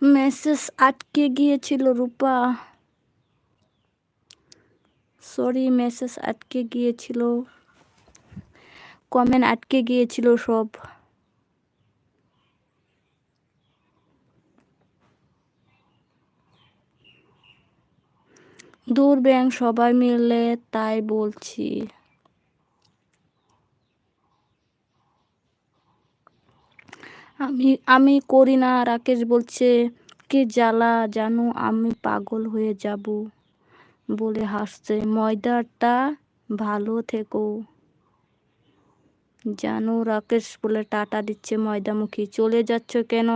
Message আটকে গিয়েছিল রূপা, sorry message আটকে গিয়েছিল, কমেন্ট আটকে গিয়েছিল সব। দূর ব্যাং সবাই মিলে তাই বলছি। আমি করি না। রাকেশ বলছে কি জ্বালা জানো, আমি পাগল হয়ে যাব বলে হাসছে। ময়দাটা ভালো থেকো জানো। রাকেশ বলে টাটা দিচ্ছে ময়দামুখী। চলে যাচ্ছ কেন,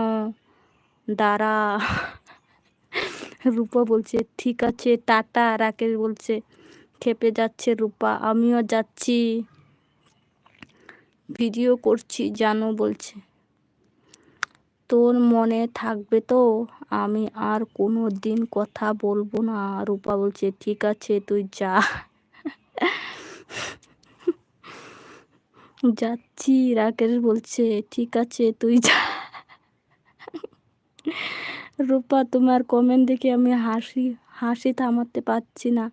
দাঁড়া। রূপা বলছে ঠিক আছে টাটা। রাকেশ বলছে খেপে যাচ্ছে রূপা, আমিও যাচ্ছি, ভিডিও করছি জানো বলছে। তোর মনে থাকবে তো, আমি আর কোনো দিন কথা বলবো না। রূপা বলছে ঠিক আছে তুই যা। যাচ্ছি। রাকেশ বলছে ঠিক আছে তুই যা। রূপা তোমার কমেন্ট দেখে আমি হাসি থামাতে পারছি না।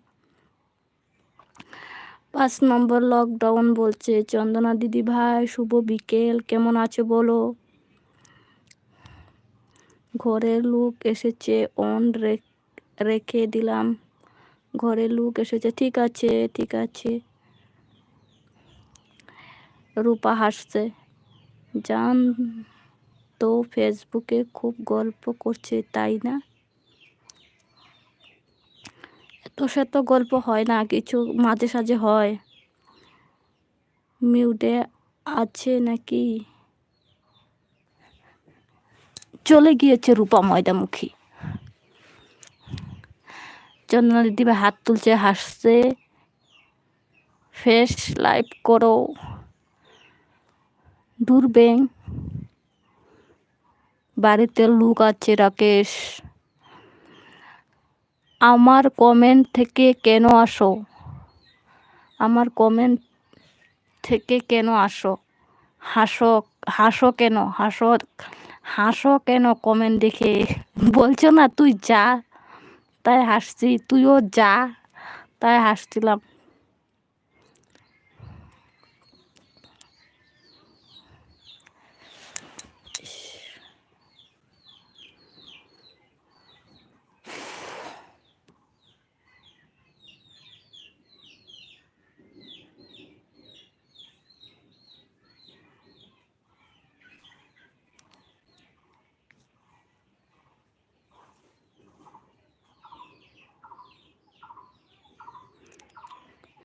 5 নম্বর লকডাউন বলছে চন্দনা দিদি ভাই শুভ বিকেল, কেমন আছো বলো। ঘরের লোক এসেছে, অন রেখে দিলাম। ঘরের লোক এসেছে, ঠিক আছে ঠিক আছে। রূপা হাসছে। জান তো ফেসবুকে খুব গল্প করছে তাই না। এত শত গল্প হয় না, কিছু মাঝে সাঝে হয়। মিউটে আছে নাকি। চলে গিয়েছে রূপা ময়দামুখী। চন্দনা দিদিভাই হাত তুলছে, হাসছে। ফেস লাইভ করো। দূর ব্যাং বাড়িতে লোক আছে। রাকেশ আমার কমেন্ট থেকে কেন আসো, আমার কমেন্ট থেকে কেন আসো, হাসো হাসো কেন, হাসো কেন কমেন্ট দেখে। বলছো না তুই যা তাই হাসছি, তুইও যা তাই হাসছিলাম।